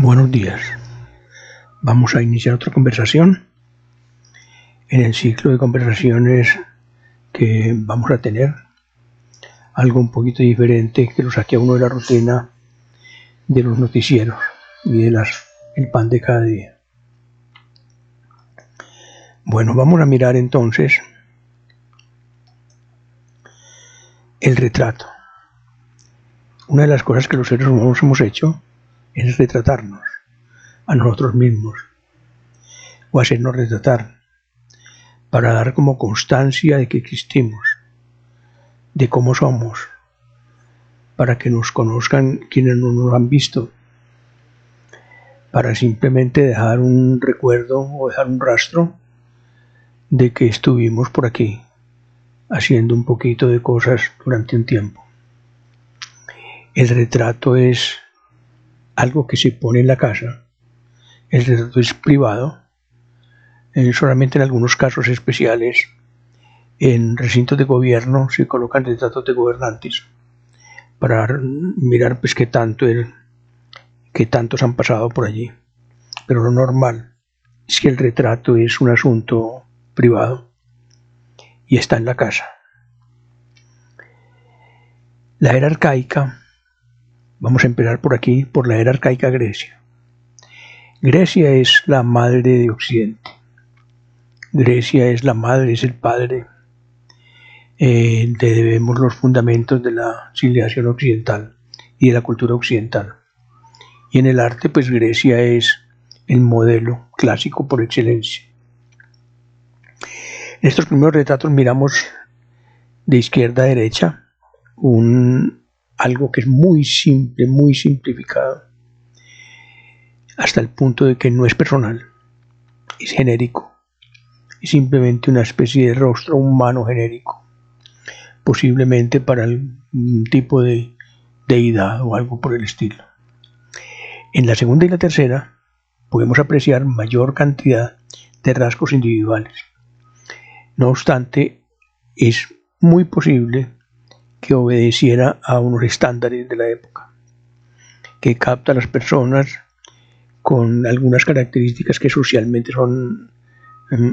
Buenos días. Vamos a iniciar otra conversación en el ciclo de conversaciones que vamos a tener. Algo un poquito diferente que lo saque a uno de la rutina de los noticieros y de el pan de cada día. Bueno, vamos a mirar entonces el retrato. Una de las cosas que los seres humanos hemos hecho es retratarnos a nosotros mismos o hacernos retratar para dar como constancia de que existimos, de cómo somos, para que nos conozcan quienes no nos han visto, para simplemente dejar un recuerdo o dejar un rastro de que estuvimos por aquí haciendo un poquito de cosas durante un tiempo. El retrato es algo que se pone en la casa. El retrato es privado, solamente en algunos casos especiales. En recintos de gobierno se colocan retratos de gobernantes para mirar pues qué tantos han pasado por allí. Pero lo normal es que el retrato es un asunto privado y está en la casa. La era arcaica, vamos a empezar por aquí, por la era arcaica Grecia. Grecia es la madre de Occidente. Grecia es la madre, es el padre. Le debemos los fundamentos de la civilización occidental y de la cultura occidental. Y en el arte, pues Grecia es el modelo clásico por excelencia. En estos primeros retratos miramos de izquierda a derecha algo que es muy simple, muy simplificado, hasta el punto de que no es personal, es genérico, es simplemente una especie de rostro humano genérico, posiblemente para algún tipo de deidad o algo por el estilo. En la segunda y la tercera podemos apreciar mayor cantidad de rasgos individuales. No obstante, es muy posible que obedeciera a unos estándares de la época, que capta a las personas con algunas características que socialmente son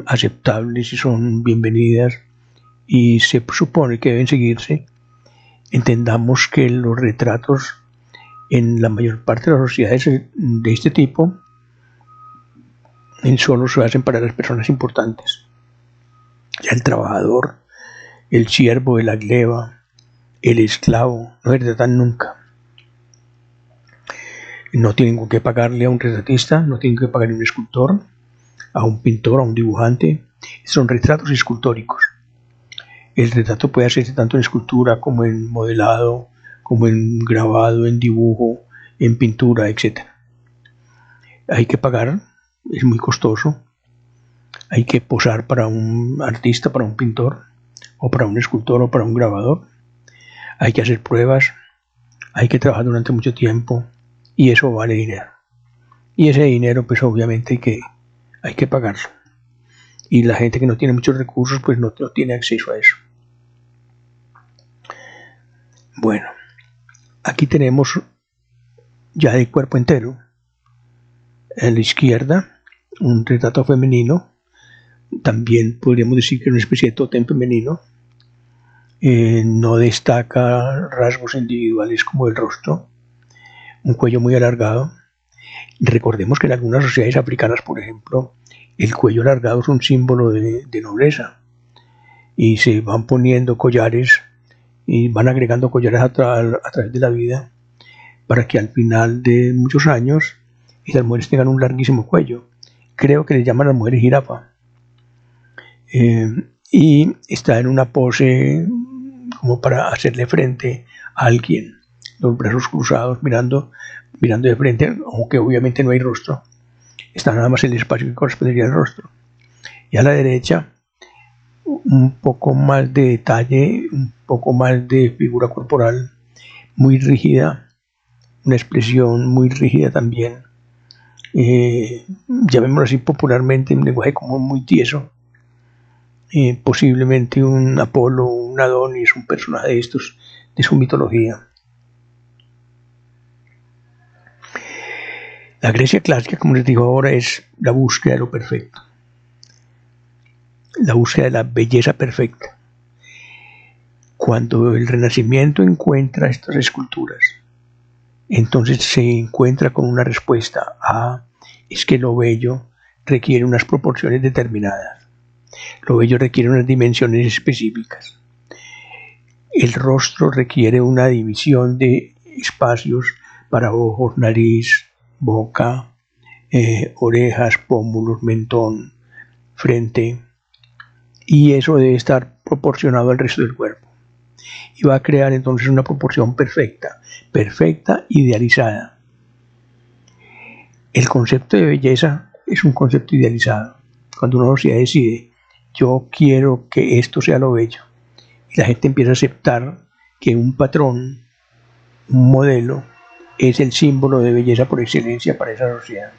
aceptables y son bienvenidas y se supone que deben seguirse. Entendamos que los retratos en la mayor parte de las sociedades de este tipo solo se hacen para las personas importantes. Ya el trabajador, el siervo, el agleba, el esclavo no se retratan nunca. No tienen que pagarle a un retratista, no tienen que pagarle a un escultor, a un pintor, a un dibujante. Son retratos escultóricos. El retrato puede hacerse tanto en escultura como en modelado, como en grabado, en dibujo, en pintura, etc. Hay que pagar, es muy costoso. Hay que posar para un artista, para un pintor, o para un escultor, o para un grabador. Hay que hacer pruebas, hay que trabajar durante mucho tiempo, y eso vale dinero. Y ese dinero, pues obviamente hay que pagarlo. Y la gente que no tiene muchos recursos, pues no tiene acceso a eso. Bueno, aquí tenemos ya de cuerpo entero, a la izquierda, un retrato femenino. También podríamos decir que es una especie de tótem femenino. No destaca rasgos individuales como el rostro, un cuello muy alargado. Recordemos que en algunas sociedades africanas, por ejemplo, el cuello alargado es un símbolo de nobleza y se van poniendo collares y van agregando collares a través de la vida para que al final de muchos años las mujeres tengan un larguísimo cuello. Creo que les llaman a las mujeres jirafa. Y está en una pose como para hacerle frente a alguien, los brazos cruzados, mirando de frente, aunque obviamente no hay rostro, está nada más el espacio que correspondería al rostro. Y a la derecha, un poco más de detalle, un poco más de figura corporal, muy rígida, una expresión muy rígida también, llamémoslo así popularmente, en lenguaje común, muy tieso. Posiblemente un Apolo, un Adonis, un personaje de estos, de su mitología. La Grecia clásica, como les digo ahora, es la búsqueda de lo perfecto, la búsqueda de la belleza perfecta. Cuando el Renacimiento encuentra estas esculturas, entonces se encuentra con una respuesta a, es que lo bello requiere unas proporciones determinadas, lo bello requiere unas dimensiones específicas, el rostro requiere una división de espacios para ojos, nariz, boca, orejas, pómulos, mentón, frente, y eso debe estar proporcionado al resto del cuerpo. Y va a crear entonces una proporción perfecta, perfecta, idealizada. El concepto de belleza es un concepto idealizado. Cuando una sociedad decide, yo quiero que esto sea lo bello, y la gente empieza a aceptar que un patrón, un modelo, es el símbolo de belleza por excelencia para esa sociedad.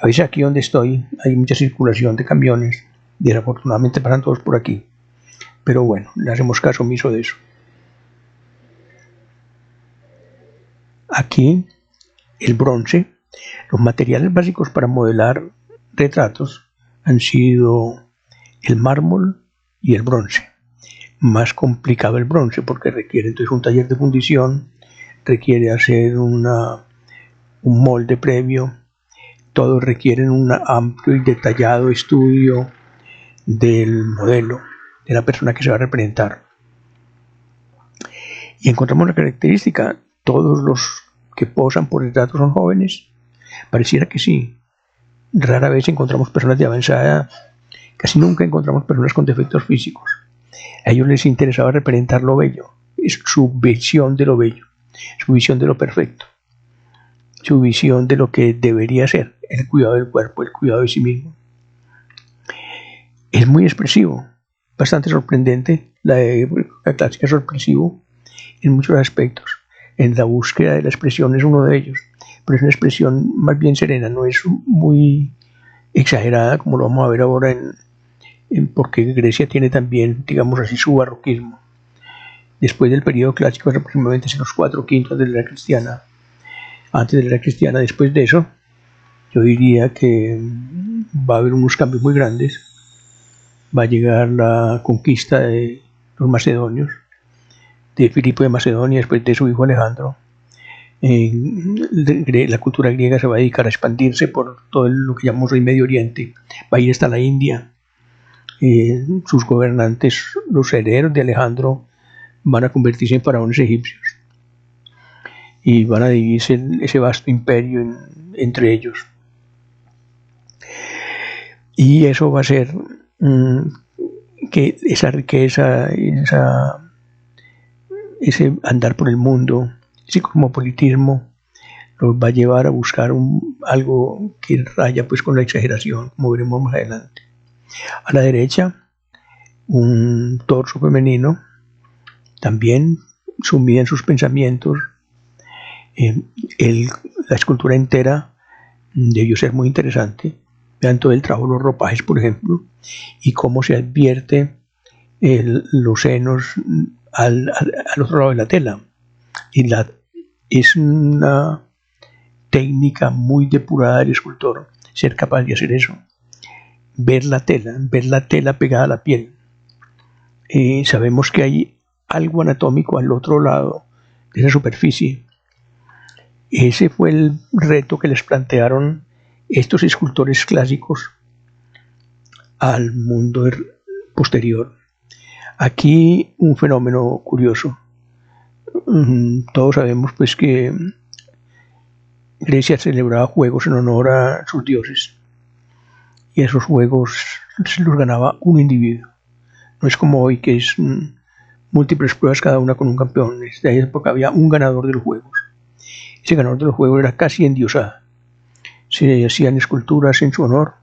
A veces aquí donde estoy hay mucha circulación de camiones, desafortunadamente pasan todos por aquí, pero bueno, le hacemos caso omiso de eso. Aquí el bronce, los materiales básicos para modelar retratos han sido el mármol y el bronce. Más complicado el bronce porque requiere entonces un taller de fundición, requiere hacer un molde previo, todos requieren un amplio y detallado estudio del modelo, de la persona que se va a representar. Y encontramos la característica, todos los que posan por retratos son jóvenes, pareciera que sí. Rara vez encontramos personas de avanzada edad, casi nunca encontramos personas con defectos físicos. A ellos les interesaba representar lo bello, es su visión de lo bello, su visión de lo perfecto, su visión de lo que debería ser, el cuidado del cuerpo, el cuidado de sí mismo. Es muy expresivo, bastante sorprendente, la época clásica es sorpresivo en muchos aspectos. En la búsqueda de la expresión es uno de ellos, pero es una expresión más bien serena, no es muy exagerada como lo vamos a ver ahora porque Grecia tiene también, digamos así, su barroquismo. Después del periodo clásico, aproximadamente hacia los 4/5 de la era cristiana, antes de la era cristiana, después de eso, yo diría que va a haber unos cambios muy grandes. Va a llegar la conquista de los macedonios, de Filipo de Macedonia, después de su hijo Alejandro. La cultura griega se va a dedicar a expandirse por todo lo que llamamos el Medio Oriente, va a ir hasta la India. Sus gobernantes, los herederos de Alejandro, van a convertirse en faraones egipcios y van a dividirse ese vasto imperio entre ellos. Y eso va a ser que esa riqueza, ese andar por el mundo, ese cosmopolitismo, los va a llevar a buscar algo que raya pues con la exageración, como veremos más adelante. A la derecha, un torso femenino, también sumida en sus pensamientos. La escultura entera debió ser muy interesante. Vean todo el trabajo de los ropajes, por ejemplo, y cómo se advierte los senos al otro lado de la tela. Es una técnica muy depurada del escultor ser capaz de hacer eso. Ver la tela pegada a la piel. Sabemos que hay algo anatómico al otro lado de esa superficie. Ese fue el reto que les plantearon estos escultores clásicos al mundo posterior. Aquí un fenómeno curioso. Todos sabemos pues que Grecia celebraba juegos en honor a sus dioses y esos juegos se los ganaba un individuo. No es como hoy que es múltiples pruebas cada una con un campeón. En esta época había un ganador de los juegos. Ese ganador de los juegos era casi endiosado. Se hacían esculturas en su honor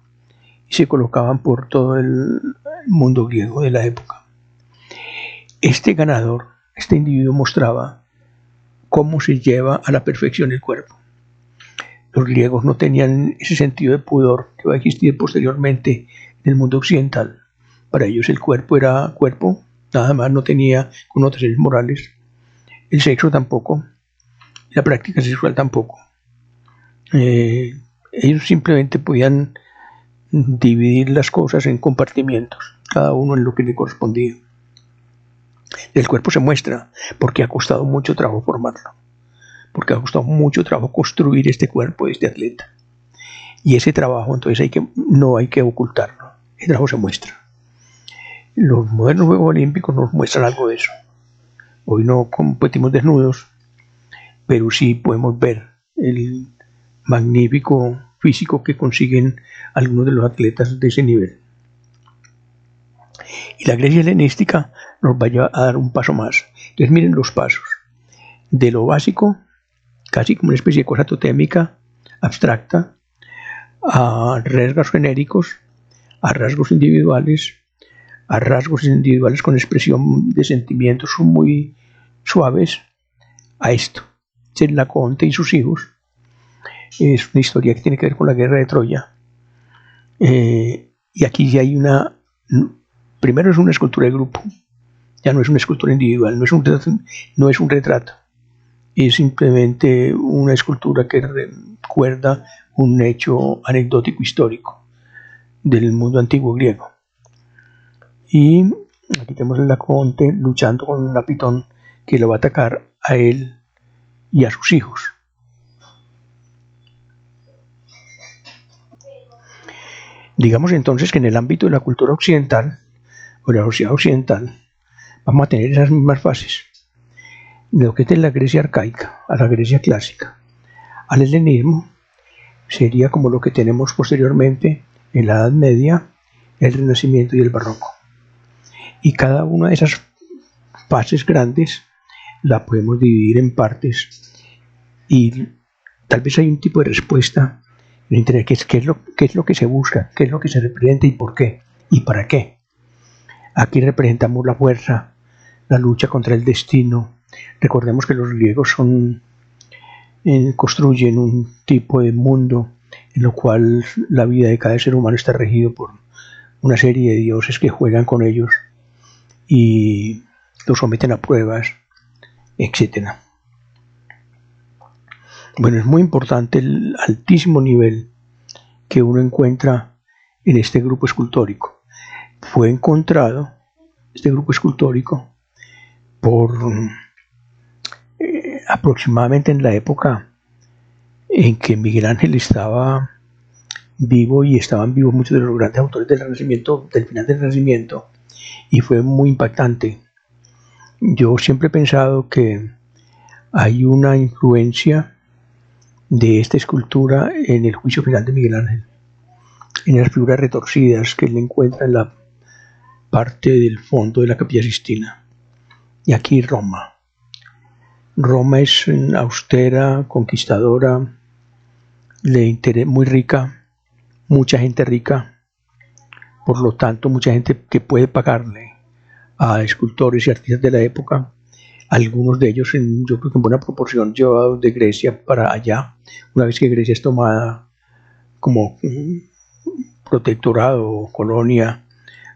y se colocaban por todo el mundo griego de la época. Este ganador, este individuo mostraba cómo se lleva a la perfección el cuerpo. Los griegos no tenían ese sentido de pudor que va a existir posteriormente en el mundo occidental. Para ellos el cuerpo era cuerpo, nada más, no tenía connotaciones morales. El sexo tampoco, la práctica sexual tampoco. Ellos simplemente podían dividir las cosas en compartimientos, cada uno en lo que le correspondía. El cuerpo se muestra porque ha costado mucho trabajo formarlo, porque ha costado mucho trabajo construir este cuerpo de este atleta. Y ese trabajo entonces no hay que ocultarlo, el trabajo se muestra. Los modernos Juegos Olímpicos nos muestran algo de eso. Hoy no competimos desnudos, pero sí podemos ver el magnífico físico que consiguen algunos de los atletas de ese nivel. Y la Grecia helenística nos va a dar un paso más. Entonces miren los pasos. De lo básico, casi como una especie de cosa totémica, abstracta, a rasgos genéricos, a rasgos individuales con expresión de sentimientos muy suaves, a esto. Es Laocoonte y sus hijos. Es una historia que tiene que ver con la guerra de Troya. Y aquí ya hay primero es una escultura de grupo, ya no es una escultura individual, no es un retrato, es simplemente una escultura que recuerda un hecho anecdótico histórico del mundo antiguo griego. Y aquí tenemos el Laocoonte luchando con un Pitón que lo va a atacar a él y a sus hijos. Digamos entonces que en el ámbito de la cultura occidental, o la sociedad occidental, vamos a tener esas mismas fases. De lo que es de la Grecia arcaica a la Grecia clásica al helenismo, sería como lo que tenemos posteriormente en la Edad Media, el Renacimiento y el Barroco. Y cada una de esas fases grandes la podemos dividir en partes y tal vez hay un tipo de respuesta en Internet, qué es lo que se busca, qué es lo que se representa y por qué y para qué. Aquí representamos la fuerza, la lucha contra el destino. Recordemos que los griegos construyen un tipo de mundo en lo cual la vida de cada ser humano está regido por una serie de dioses que juegan con ellos y los someten a pruebas, etc. Bueno, es muy importante el altísimo nivel que uno encuentra en este grupo escultórico. Fue encontrado este grupo escultórico por aproximadamente en la época en que Miguel Ángel estaba vivo y estaban vivos muchos de los grandes autores del Renacimiento, del final del Renacimiento, y fue muy impactante. Yo siempre he pensado que hay una influencia de esta escultura en el juicio final de Miguel Ángel, en las figuras retorcidas que él encuentra en la parte del fondo de la Capilla Sixtina. Y aquí Roma. Roma es austera, conquistadora, muy rica, mucha gente rica, por lo tanto mucha gente que puede pagarle a escultores y artistas de la época, algunos de ellos yo creo que en buena proporción llevados de Grecia para allá, una vez que Grecia es tomada como protectorado o colonia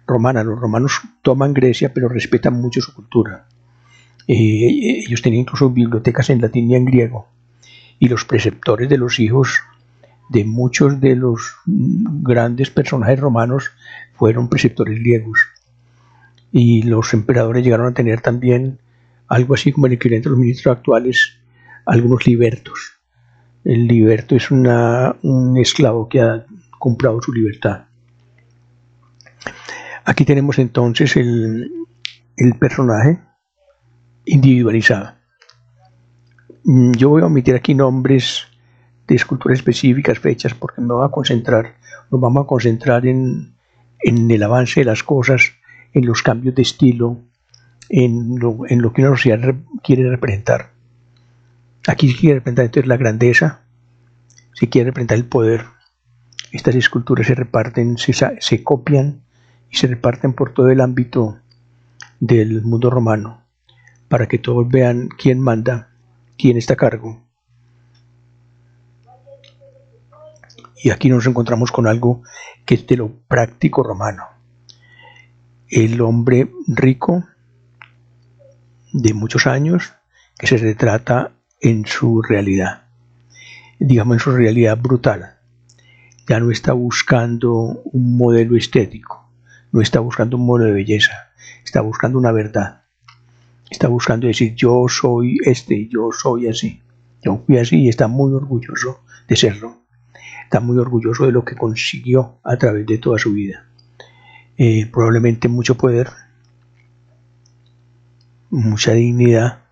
romana. Los romanos toman Grecia pero respetan mucho su cultura. Ellos tenían incluso bibliotecas en latín y en griego, y los preceptores de los hijos de muchos de los grandes personajes romanos fueron preceptores griegos, y los emperadores llegaron a tener también algo así como el equivalente a los ministros actuales, algunos libertos. El liberto es un esclavo que ha comprado su libertad. Aquí tenemos entonces el personaje individualizado. Yo voy a omitir aquí nombres de esculturas específicas, fechas, porque nos vamos a concentrar en el avance de las cosas, en los cambios de estilo, en lo que una sociedad quiere representar. Aquí se quiere representar entonces la grandeza, se quiere representar el poder. Estas esculturas se reparten, se copian y se reparten por todo el ámbito del mundo romano, para que todos vean quién manda, quién está a cargo. Y aquí nos encontramos con algo que es de lo práctico romano. El hombre rico de muchos años que se retrata en su realidad. digamos, en su realidad brutal. Ya no está buscando un modelo estético, no está buscando un modelo de belleza, está buscando una verdad. Está buscando decir, yo soy yo soy así. Yo fui así y está muy orgulloso de serlo. Está muy orgulloso de lo que consiguió a través de toda su vida. Probablemente mucho poder, mucha dignidad,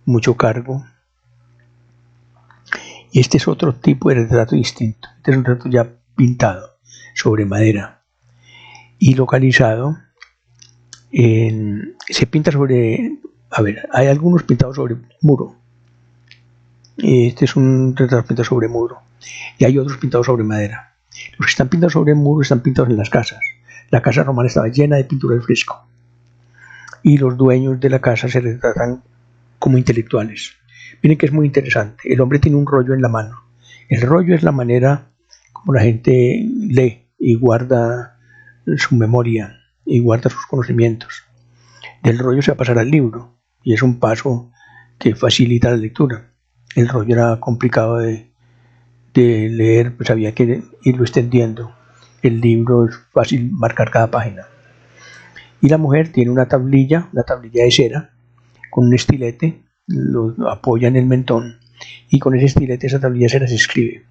mucho cargo. Y este es otro tipo de retrato distinto. Este es un retrato ya pintado sobre madera y localizado se pinta sobre, a ver, hay algunos pintados sobre muro. Este es un retrato pintado sobre muro y hay otros pintados sobre madera. Los que están pintados sobre muro están pintados en las casas. La casa romana estaba llena de pintura al fresco y los dueños de la casa se retratan como intelectuales. Miren que es muy interesante. El hombre tiene un rollo en la mano. El rollo es la manera como la gente lee y guarda su memoria y guarda sus conocimientos. Del rollo se va a pasar al libro y es un paso que facilita la lectura. El rollo era complicado de leer, pues había que irlo extendiendo. El libro es fácil marcar cada página. Y la mujer tiene una tablilla de cera con un estilete, lo apoya en el mentón y con ese estilete, esa tablilla de cera se escribe.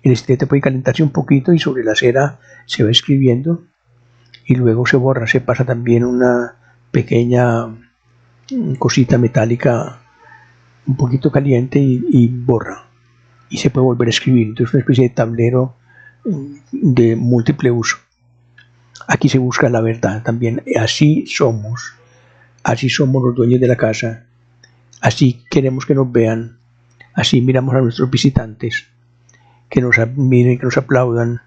El estilete puede calentarse un poquito y sobre la cera se va escribiendo y luego se borra, se pasa también una pequeña cosita metálica un poquito caliente y borra y se puede volver a escribir. Entonces es una especie de tablero de múltiple uso. Aquí se busca la verdad también. Así somos los dueños de la casa, así queremos que nos vean, así miramos a nuestros visitantes, que nos admiren, que nos aplaudan.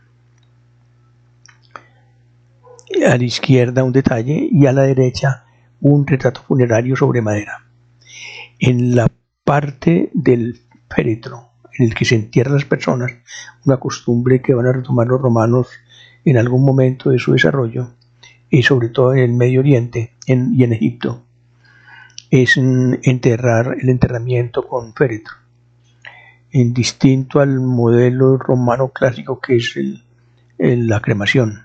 A la izquierda un detalle y a la derecha un retrato funerario sobre madera. En la parte del féretro en el que se entierran las personas, una costumbre que van a retomar los romanos en algún momento de su desarrollo, y sobre todo en el Medio Oriente y en Egipto, es el enterramiento con féretro, en distinto al modelo romano clásico que es la cremación.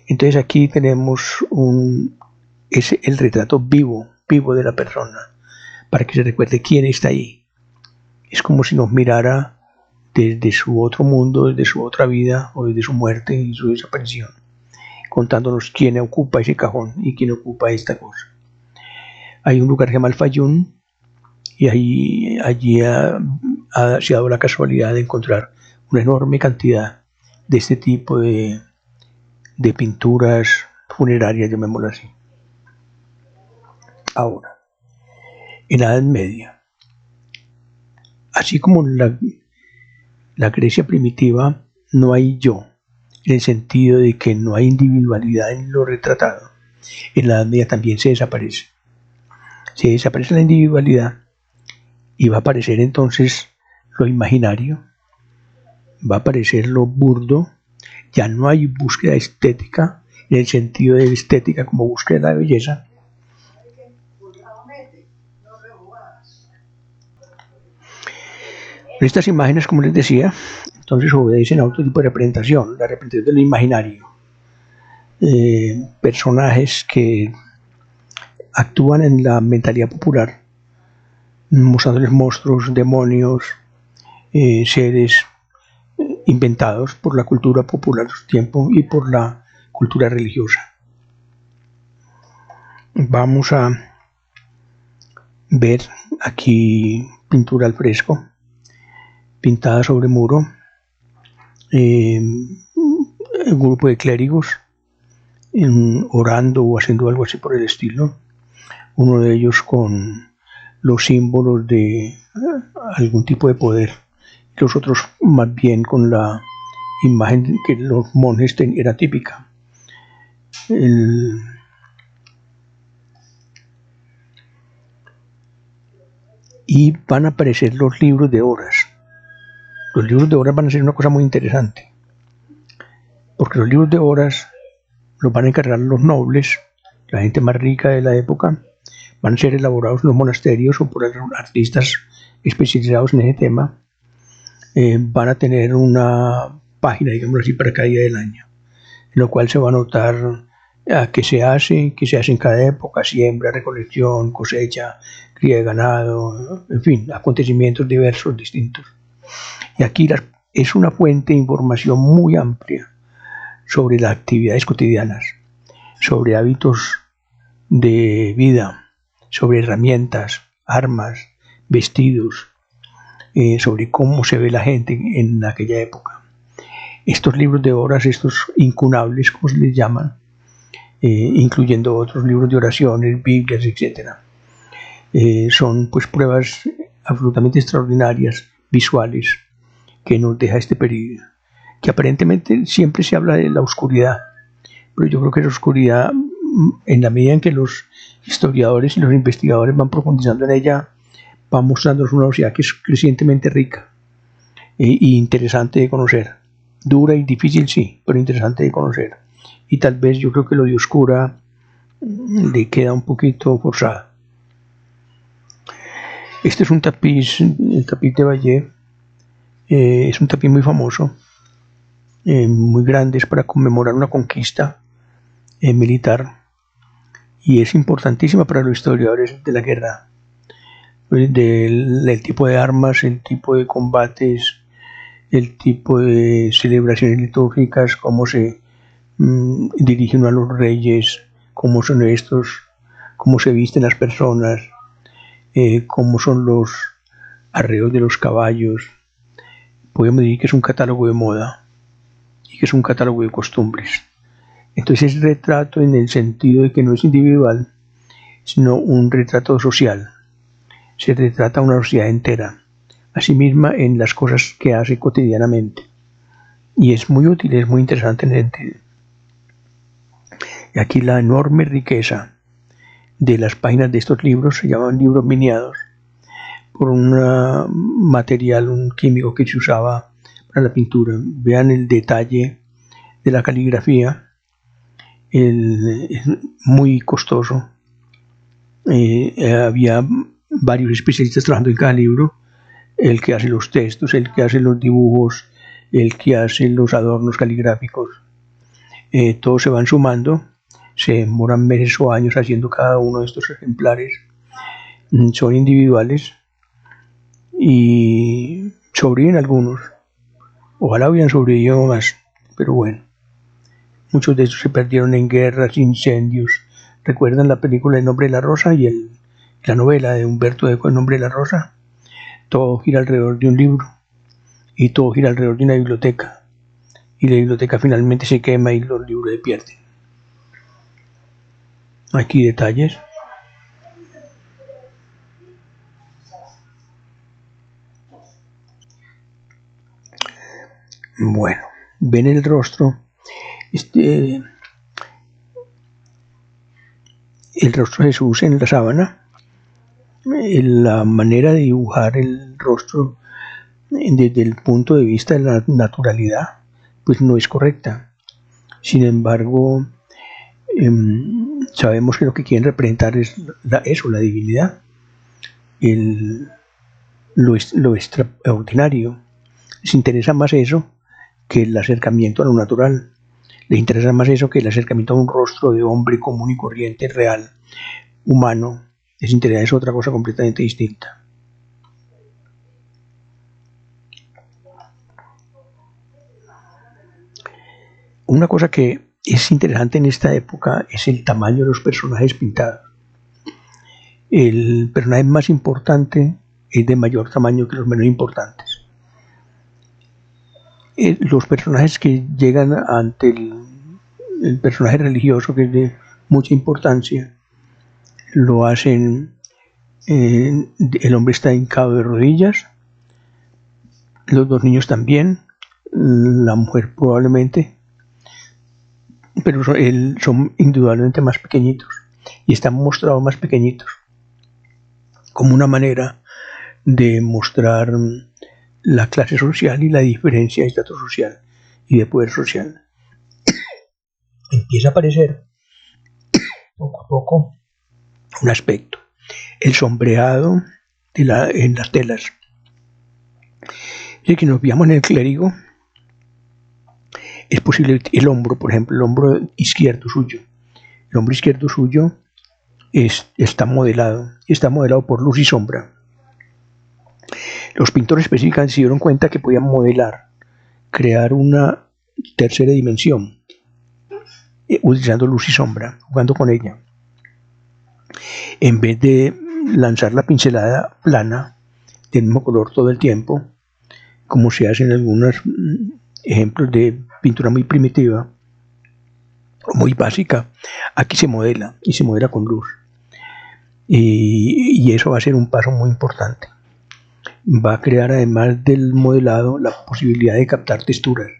Entonces aquí tenemos es el retrato vivo de la persona, para que se recuerde quién está ahí. Es como si nos mirara desde su otro mundo, desde su otra vida o desde su muerte y su desaparición, contándonos quién ocupa ese cajón y quién ocupa esta cosa. Hay un lugar que se llama el Fayún y allí se ha dado la casualidad de encontrar una enorme cantidad de este tipo de pinturas funerarias, llamémoslo así. Ahora, en la Edad Media, así como en la Grecia primitiva, no hay yo, en el sentido de que no hay individualidad en lo retratado. En la Edad Media también se desaparece. Se desaparece la individualidad y va a aparecer entonces lo imaginario, va a aparecer lo burdo. Ya no hay búsqueda estética, en el sentido de estética como búsqueda de belleza. Estas imágenes, como les decía, entonces obedecen a otro tipo de representación, la representación de lo imaginario. Personajes que actúan en la mentalidad popular, mostrándoles monstruos, demonios, seres inventados por la cultura popular de su tiempo y por la cultura religiosa. Vamos a ver aquí pintura al fresco, pintada sobre muro, un grupo de clérigos orando o haciendo algo así por el estilo, uno de ellos con los símbolos de algún tipo de poder, los otros más bien con la imagen que los monjes era típica. Y van a aparecer los libros de horas. Los libros de horas van a ser una cosa muy interesante, porque los libros de horas los van a encargar los nobles, la gente más rica de la época, van a ser elaborados en los monasterios o por artistas especializados en ese tema. Van a tener una página, digamos así, para cada día del año, en lo cual se va a notar qué se hace en cada época: siembra, recolección, cosecha, cría de ganado, en fin, acontecimientos diversos, distintos. Y aquí es una fuente de información muy amplia sobre las actividades cotidianas, sobre hábitos de vida, sobre herramientas, armas, vestidos, sobre cómo se ve la gente en aquella época. Estos libros de horas, estos incunables, como se les llaman, incluyendo otros libros de oraciones, Biblias, etc. Son pues pruebas absolutamente extraordinarias, visuales, que nos deja este periodo, que aparentemente siempre se habla de la oscuridad, pero yo creo que la oscuridad, en la medida en que los historiadores y los investigadores van profundizando en ella, va mostrándonos una sociedad que es crecientemente rica e interesante de conocer. Dura y difícil, sí, pero interesante de conocer. Y tal vez yo creo que lo de oscura le queda un poquito forzado. Este es un tapiz, el tapiz de Bayeux. Es un tapiz muy famoso, muy grande, es para conmemorar una conquista militar, y es importantísima para los historiadores de la guerra, del tipo de armas, el tipo de combates, el tipo de celebraciones litúrgicas, cómo se dirigen a los reyes, cómo son estos, cómo se visten las personas, cómo son los arreos de los caballos. Podemos decir que es un catálogo de moda y que es un catálogo de costumbres. Entonces es retrato en el sentido de que no es individual, sino un retrato social. Se retrata una sociedad entera, a sí misma, en las cosas que hace cotidianamente. Y es muy útil, es muy interesante en ese sentido. Y aquí la enorme riqueza de las páginas de estos libros, se llaman libros miniados, por un material, un químico que se usaba para la pintura. Vean el detalle de la caligrafía, es muy costoso. Había varios especialistas trabajando en cada libro: el que hace los textos, el que hace los dibujos, el que hace los adornos caligráficos. Todos se van sumando, se demoran meses o años haciendo cada uno de estos ejemplares. Son individuales y sobreviven algunos. Ojalá hubieran sobrevivido más, pero bueno. Muchos de estos se perdieron en guerras, incendios. ¿Recuerdan la película El nombre de la rosa y la novela de Humberto Eco, El nombre de la rosa? Todo gira alrededor de un libro y todo gira alrededor de una biblioteca. Y la biblioteca finalmente se quema y los libros se pierden. Aquí detalles. Bueno, ven el rostro. El rostro de Jesús en la sábana. La manera de dibujar el rostro desde el punto de vista de la naturalidad, pues no es correcta. Sin embargo, sabemos que lo que quieren representar es eso, la divinidad, lo extraordinario. Les interesa más eso que el acercamiento a lo natural. Les interesa más eso que el acercamiento a un rostro de hombre común y corriente, real, humano. Les interesa otra cosa completamente distinta. Una cosa que es interesante en esta época es el tamaño de los personajes pintados. El personaje más importante es de mayor tamaño que los menos importantes. Los personajes que llegan ante el personaje religioso, que es de mucha importancia, lo hacen, el hombre está hincado de rodillas, los dos niños también, la mujer probablemente, pero son indudablemente más pequeñitos y están mostrados más pequeñitos, como una manera de mostrar la clase social y la diferencia de estatus social y de poder social. Empieza a aparecer poco a poco un aspecto el sombreado en las telas. Si que nos fijamos en el clérigo, es posible el hombro, por ejemplo, el hombro izquierdo suyo. El hombro izquierdo suyo está modelado por luz y sombra. Los pintores específicamente se dieron cuenta que podían modelar, crear una tercera dimensión, utilizando luz y sombra, jugando con ella. En vez de lanzar la pincelada plana del mismo color todo el tiempo, como se hace en algunos ejemplos de pintura muy primitiva, muy básica, aquí se modela y se modela con luz. Y eso va a ser un paso muy importante. Va a crear, además del modelado, la posibilidad de captar texturas.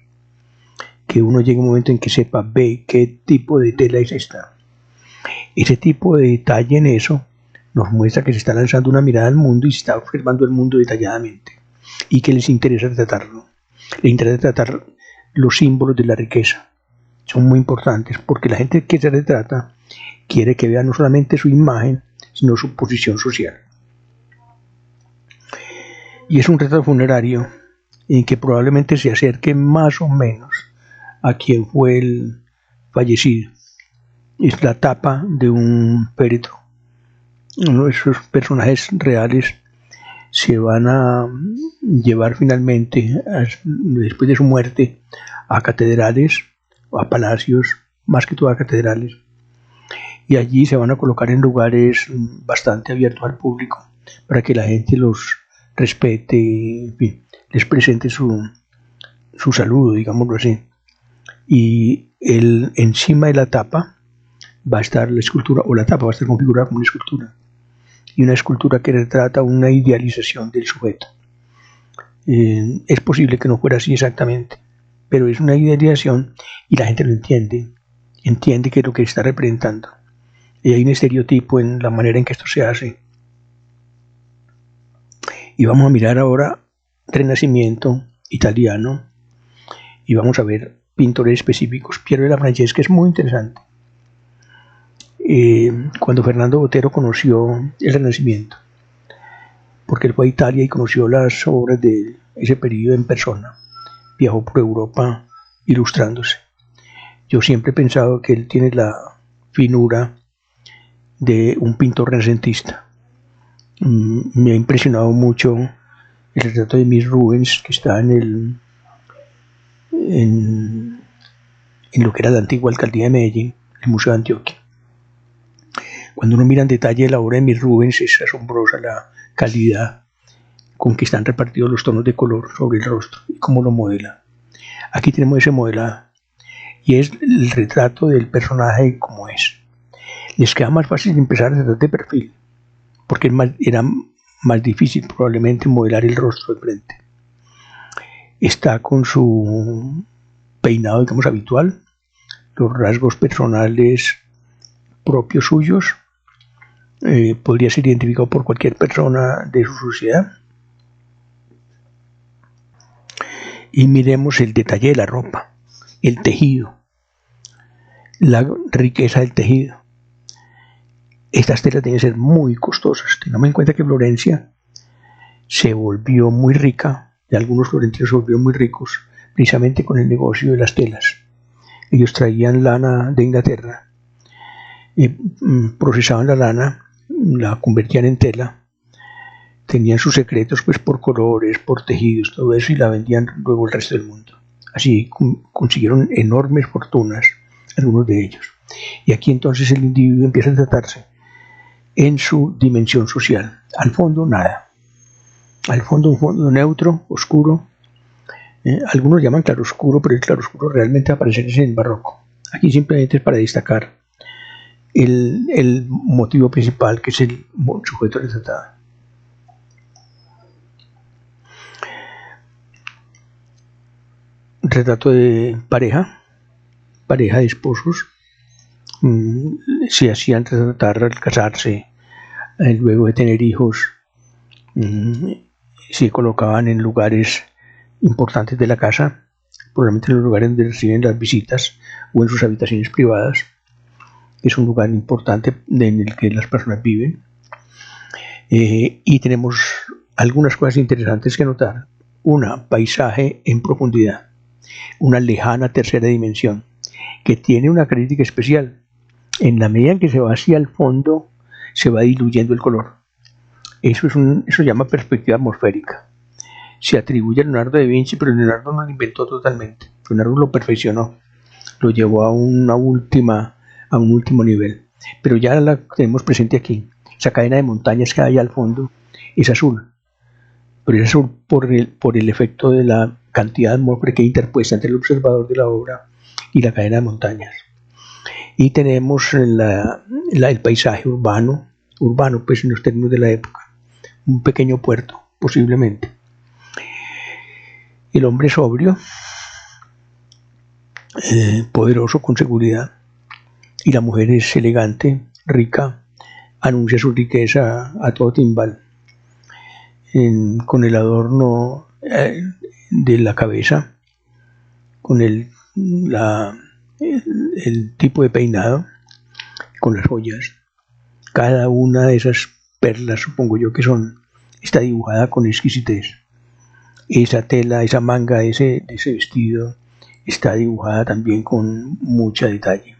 Que uno llegue a un momento en que sepa, ve qué tipo de tela es esta. Ese tipo de detalle en eso nos muestra que se está lanzando una mirada al mundo y se está observando el mundo detalladamente. Y que les interesa tratarlo. Les interesa tratar los símbolos de la riqueza. Son muy importantes porque la gente que se retrata quiere que vea no solamente su imagen, sino su posición social. Y es un retrato funerario en que probablemente se acerque más o menos a quien fue el fallecido. Es la tapa de un féretro. Uno de esos personajes reales se van a llevar finalmente, después de su muerte, a catedrales o a palacios, más que todo a catedrales. Y allí se van a colocar en lugares bastante abiertos al público para que la gente los respete, en fin, les presente su saludo, digámoslo así. Y encima de la tapa va a estar la escultura, o la tapa va a estar configurada como una escultura. Y una escultura que retrata una idealización del sujeto. Es posible que no fuera así exactamente, pero es una idealización y la gente lo entiende que es lo que está representando. Y hay un estereotipo en la manera en que esto se hace. Y vamos a mirar ahora Renacimiento italiano y vamos a ver pintores específicos. Piero della Francesca es muy interesante. Cuando Fernando Botero conoció el Renacimiento, porque él fue a Italia y conoció las obras de ese periodo en persona, viajó por Europa ilustrándose. Yo siempre he pensado que él tiene la finura de un pintor renacentista. Me ha impresionado mucho el retrato de Miss Rubens, que está en lo que era la antigua alcaldía de Medellín, el Museo de Antioquia. Cuando uno mira en detalle la obra de Miss Rubens, es asombrosa la calidad con que están repartidos los tonos de color sobre el rostro y cómo lo modela. Aquí tenemos ese modelado y es el retrato del personaje como es. Les queda más fácil empezar a tratar de perfil, porque era más difícil probablemente modelar el rostro de frente. Está con su peinado, digamos, habitual, los rasgos personales propios suyos, podría ser identificado por cualquier persona de su sociedad. Y miremos el detalle de la ropa, el tejido, la riqueza del tejido. Estas telas deben ser muy costosas. Tengamos en cuenta que Florencia se volvió muy rica, y algunos florentinos se volvieron muy ricos, precisamente con el negocio de las telas. Ellos traían lana de Inglaterra, procesaban la lana, la convertían en tela, tenían sus secretos pues por colores, por tejidos, todo eso, y la vendían luego al resto del mundo. Así consiguieron enormes fortunas, algunos de ellos. Y aquí entonces el individuo empieza a tratarse en su dimensión social. Al fondo nada. Al fondo un fondo neutro, oscuro. Algunos llaman claroscuro, pero el claroscuro realmente aparece en el barroco. Aquí simplemente es para destacar el motivo principal, que es el sujeto retratado. Retrato de pareja de esposos. Se hacían retratar al casarse, luego de tener hijos, se colocaban en lugares importantes de la casa, probablemente en los lugares donde reciben las visitas o en sus habitaciones privadas. Es un lugar importante en el que las personas viven. Y tenemos algunas cosas interesantes que notar. Una, paisaje en profundidad, una lejana tercera dimensión, que tiene una crítica especial. En la medida en que se va hacia el fondo, se va diluyendo el color. Eso se llama perspectiva atmosférica. Se atribuye a Leonardo da Vinci, pero Leonardo no lo inventó totalmente. Leonardo lo perfeccionó, lo llevó a un último nivel. Pero ya la tenemos presente aquí. Esa cadena de montañas que hay al fondo es azul, pero es azul por el efecto de la cantidad de atmósfera que hay interpuesta entre el observador de la obra y la cadena de montañas. Y tenemos el paisaje urbano pues en los términos de la época, un pequeño puerto posiblemente. El hombre sobrio, poderoso con seguridad, y la mujer es elegante, rica, anuncia su riqueza a todo timbal, con el adorno de la cabeza, con el tipo de peinado, con las joyas. Cada una de esas perlas, supongo yo que está dibujada con exquisitez. Esa tela, esa manga de ese vestido está dibujada también con mucho detalle.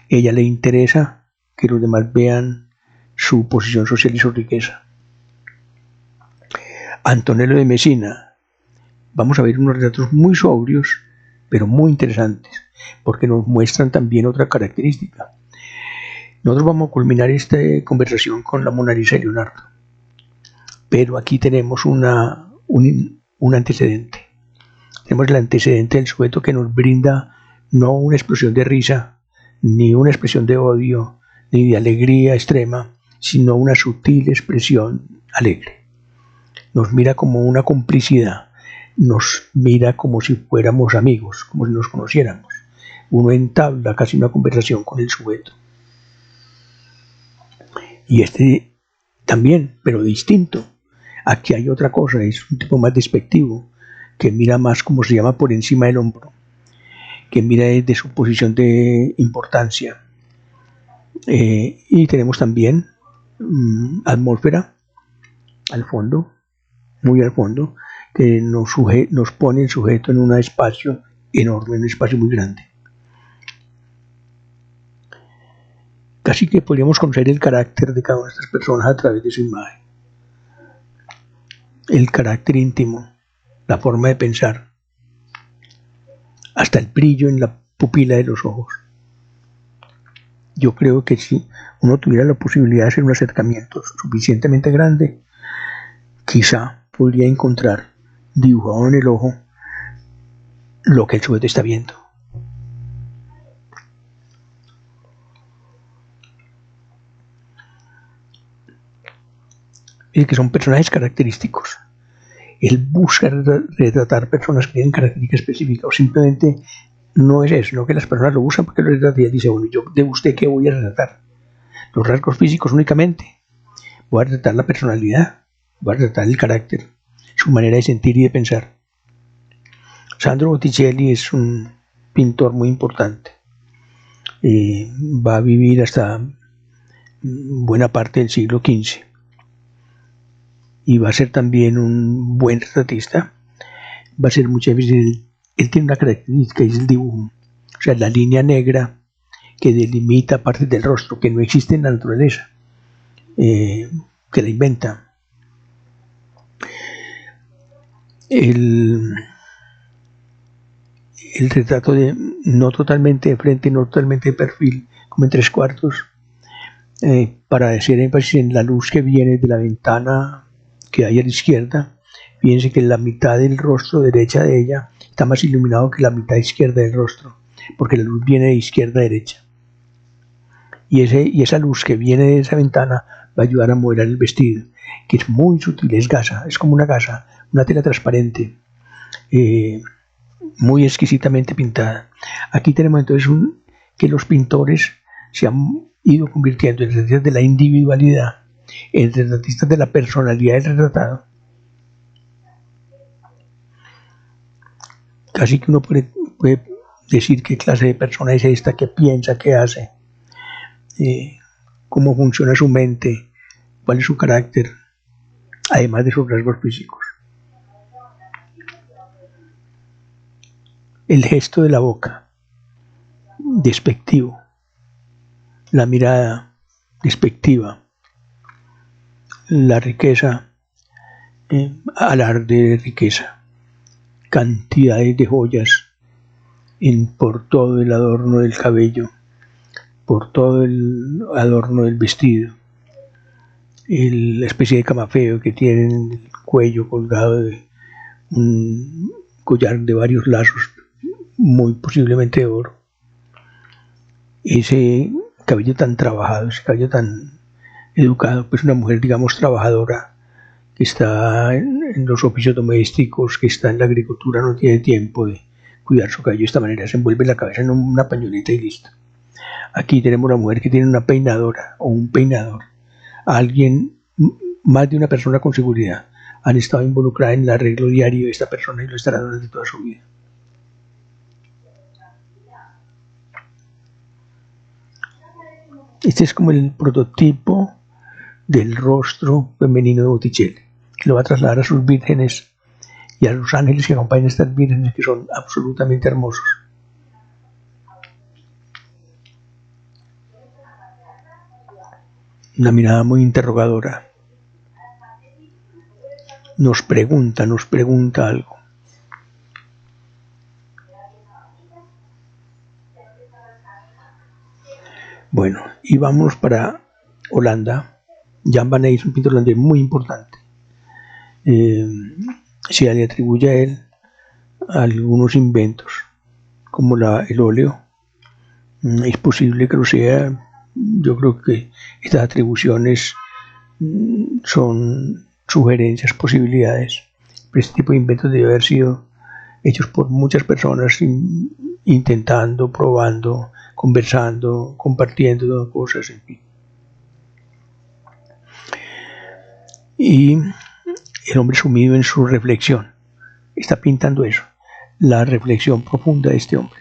Ella le interesa que los demás vean su posición social y su riqueza. Antonello de Messina. Vamos a ver unos retratos muy sobrios, pero muy interesantes, porque nos muestran también otra característica. Nosotros vamos a culminar esta conversación con la Mona Lisa de Leonardo, pero aquí tenemos un antecedente. Tenemos el antecedente del sujeto que nos brinda no una explosión de risa, ni una expresión de odio, ni de alegría extrema, sino una sutil expresión alegre. Nos mira como una complicidad, nos mira como si fuéramos amigos, como si nos conociéramos. Uno entabla casi una conversación con el sujeto. Y este también, pero distinto. Aquí hay otra cosa, es un tipo más despectivo, que mira más, como se llama, por encima del hombro, que mira desde su posición de importancia. Y tenemos también atmósfera al fondo, muy al fondo, que nos pone el sujeto en un espacio enorme, en un espacio muy grande. Casi que podríamos conocer el carácter de cada una de estas personas a través de su imagen. El carácter íntimo, la forma de pensar, hasta el brillo en la pupila de los ojos. Yo creo que si uno tuviera la posibilidad de hacer un acercamiento suficientemente grande, quizá podría encontrar dibujado en el ojo lo que el sujeto está viendo. Es que son personajes característicos. Él busca retratar personas que tienen características específicas, o simplemente no es eso, sino que las personas lo usan porque lo retratan y él dice, bueno, yo de usted qué voy a retratar, los rasgos físicos únicamente, voy a retratar la personalidad, voy a retratar el carácter, su manera de sentir y de pensar. Sandro Botticelli es un pintor muy importante, va a vivir hasta buena parte del siglo XV. Y va a ser también un buen retratista. Va a ser muchas veces, él tiene una característica y es el dibujo, o sea, la línea negra que delimita partes del rostro que no existe en la naturaleza, que la inventa. El retrato no totalmente de frente, no totalmente de perfil, como en 3/4, para hacer énfasis en la luz que viene de la ventana que hay a la izquierda. Fíjense que la mitad del rostro derecha de ella está más iluminado que la mitad izquierda del rostro, porque la luz viene de izquierda a derecha. Y esa luz que viene de esa ventana va a ayudar a modelar el vestido, que es muy sutil, es gasa, es como una gasa, una tela transparente, muy exquisitamente pintada. Aquí tenemos entonces que los pintores se han ido convirtiendo en retratistas de la individualidad, en retratistas de la personalidad del retratado. Casi que uno puede decir qué clase de persona es esta, qué piensa, qué hace, cómo funciona su mente, cuál es su carácter. además de sus rasgos físicos. El gesto de la boca, despectivo, la mirada despectiva, la riqueza, alarde de riqueza, cantidades de joyas por todo el adorno del cabello, por todo el adorno del vestido, la especie de camafeo que tienen en el cuello colgado de un collar de varios lazos, muy posiblemente de oro. Ese cabello tan trabajado, ese cabello tan educado, pues una mujer, digamos, trabajadora, que está en los oficios domésticos, que está en la agricultura, no tiene tiempo de cuidar su cabello de esta manera, se envuelve la cabeza en una pañoleta y listo. Aquí tenemos una mujer que tiene una peinadora o un peinador. Alguien, más de una persona con seguridad, han estado involucradas en el arreglo diario de esta persona y lo estará durante toda su vida. Este es como el prototipo del rostro femenino de Botticelli, que lo va a trasladar a sus vírgenes y a los ángeles que acompañan a estas vírgenes, que son absolutamente hermosos. Una mirada muy interrogadora. Nos pregunta algo. Bueno, y vamos para Holanda. Jan van Eyck es un pintor holandés muy importante. Se le atribuye a él algunos inventos, como el óleo. Es posible que lo sea. Yo creo que estas atribuciones son sugerencias, posibilidades. Pero este tipo de inventos debe haber sido hechos por muchas personas, intentando, probando, conversando, compartiendo cosas, en fin. Y el hombre sumido en su reflexión está pintando eso, la reflexión profunda de este hombre.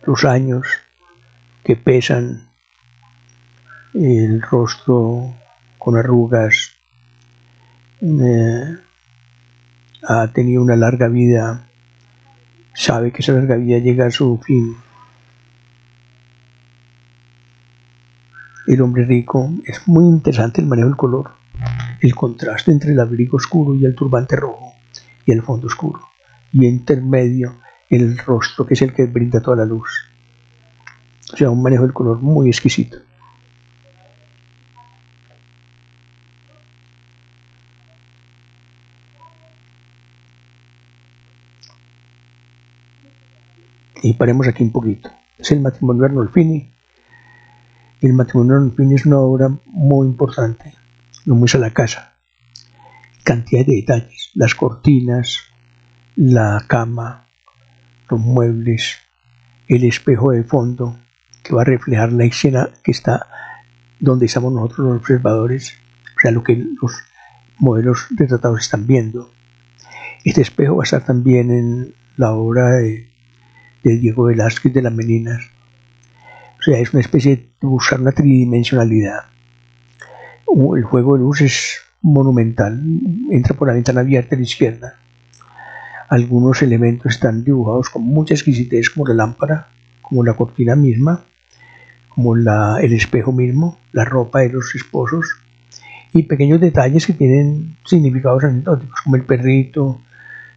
Los años que pesan, el rostro con arrugas, ha tenido una larga vida, sabe que esa larga vida llega a su fin. El hombre rico, es muy interesante el manejo del color, el contraste entre el abrigo oscuro y el turbante rojo y el fondo oscuro, y intermedio el rostro, que es el que brinda toda la luz. O sea, un manejo del color muy exquisito. Y paremos aquí un poquito. Es el matrimonio de Arnolfini. El matrimonio de Arnolfini es una obra muy importante, no muy a la casa. Cantidad de detalles, las cortinas, la cama, los muebles, el espejo de fondo que va a reflejar la escena que está donde estamos nosotros los observadores, o sea, lo que los modelos retratados están viendo. Este espejo va a estar también en la obra de Diego Velázquez de las Meninas. O sea, es una especie de buscar una tridimensionalidad. El juego de luz es monumental, entra por la ventana abierta a la izquierda. Algunos elementos están dibujados con mucha exquisitez, como la lámpara, como la cortina misma, como el espejo mismo, la ropa de los esposos, y pequeños detalles que tienen significados anecdóticos, como el perrito,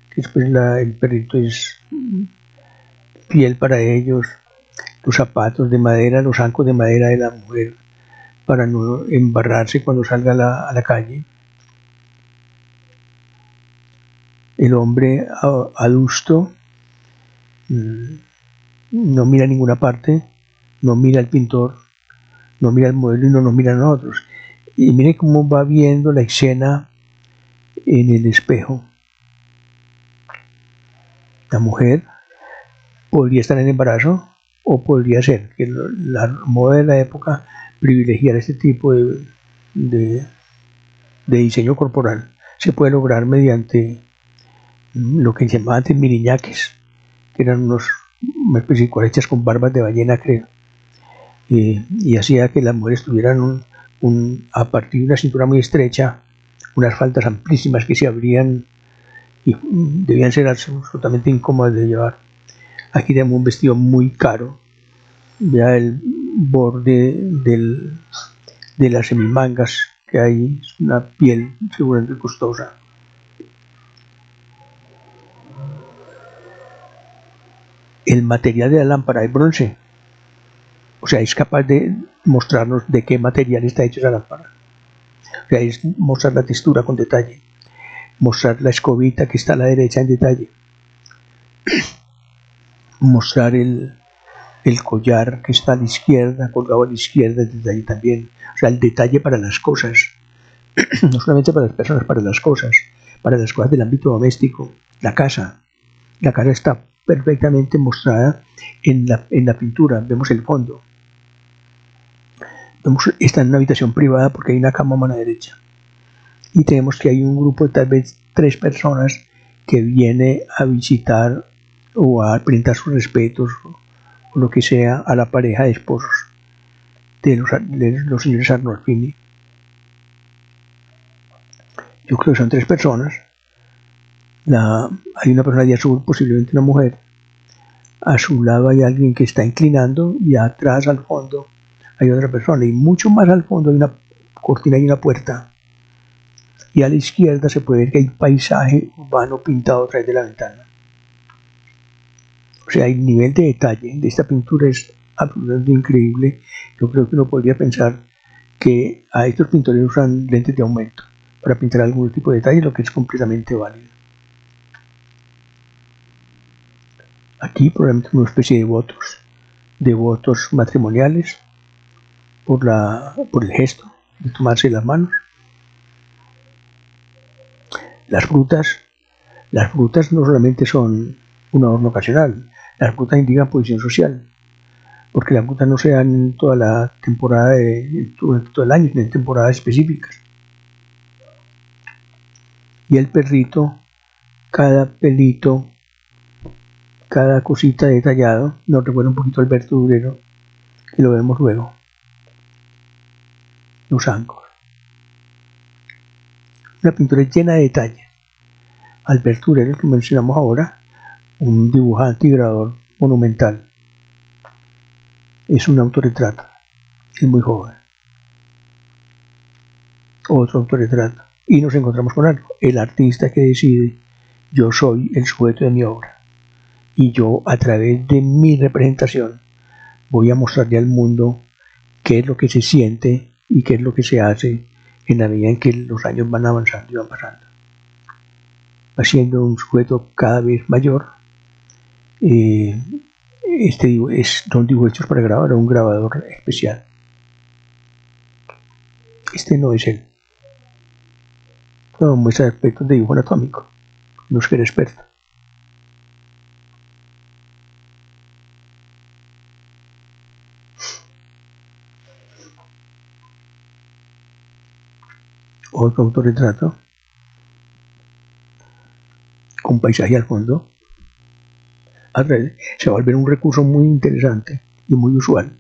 que después el perrito es piel para ellos, los zapatos de madera, los zancos de madera de la mujer para no embarrarse cuando salga a la calle. El hombre adusto no mira a ninguna parte, no mira al pintor, no mira al modelo y no nos mira a nosotros. Y mire cómo va viendo la escena en el espejo. La mujer podría estar en embarazo, o podría ser que la moda de la época privilegiara este tipo de diseño corporal. Se puede lograr mediante lo que se llamaban antes miriñaques, que eran una especie de cuarechas con barbas de ballena, creo, y hacía que las mujeres tuvieran a partir de una cintura muy estrecha, unas faldas amplísimas que se abrían y debían ser absolutamente incómodas de llevar. Aquí tenemos un vestido muy caro, ya el borde de las semimangas que hay, es una piel seguramente costosa. El material de la lámpara es bronce, o sea, es capaz de mostrarnos de qué material está hecha esa lámpara. O sea, es mostrar la textura con detalle, mostrar la escobita que está a la derecha en detalle, mostrar el collar que está a la izquierda, colgado a la izquierda, el detalle también. O sea, el detalle para las cosas, no solamente para las personas, para las cosas del ámbito doméstico. La casa está perfectamente mostrada en la pintura. Vemos el fondo. Está en una habitación privada porque hay una cama a mano derecha. Y tenemos que hay un grupo de tal vez 3 personas que viene a visitar o a presentar sus respetos o lo que sea a la pareja de esposos de los señores Arnolfini. Yo creo que son 3 personas. Hay una persona de azul, posiblemente una mujer. A su lado hay alguien que está inclinando y atrás al fondo hay otra persona. Y mucho más al fondo hay una cortina y una puerta. Y a la izquierda se puede ver que hay paisaje urbano pintado a través de la ventana. O sea, el nivel de detalle de esta pintura es absolutamente increíble. Yo creo que uno podría pensar que a estos pintores usan lentes de aumento para pintar algún tipo de detalle, lo que es completamente válido. Aquí probablemente una especie de votos matrimoniales por el gesto de tomarse las manos. Las frutas no solamente son un adorno ocasional, las frutas indican posición social, porque las frutas no se dan en toda la temporada, durante todo el año, sino en temporadas específicas. Y el perrito, cada pelito, cada cosita detallado, nos recuerda un poquito al verdurero, que lo vemos luego. Los ancos. Una pintura llena de detalles. Al verdurero que mencionamos ahora, un dibujante y grabador monumental. Es un autorretrato. Es muy joven. Otro autorretrato. Y nos encontramos con algo. El artista que decide, yo soy el sujeto de mi obra. Y yo, a través de mi representación, voy a mostrarle al mundo qué es lo que se siente y qué es lo que se hace en la medida en que los años van avanzando y van pasando. Va siendo un sujeto cada vez mayor. Son dibujos hechos para grabar a un grabador especial. Este no es él. No muestra aspectos de dibujo anatómico. No es que era experto. Otro autorretrato con paisaje al fondo. Se va a volver un recurso muy interesante y muy usual.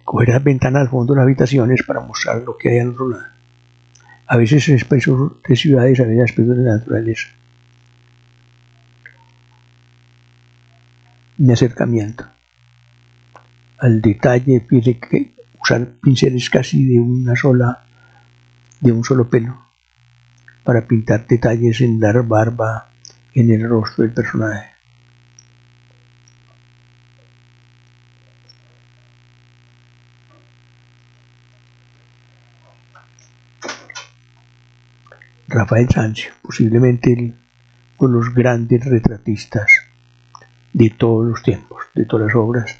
Coger las ventanas al fondo de las habitaciones para mostrar lo que hay al otro lado. A veces en aspectos de ciudades, a veces en aspectos de la naturaleza. Mi acercamiento al detalle, usar pinceles casi de un solo pelo para pintar detalles en la barba, en el rostro del personaje. Rafael Sanzio, posiblemente uno de los grandes retratistas de todos los tiempos, de todas las obras.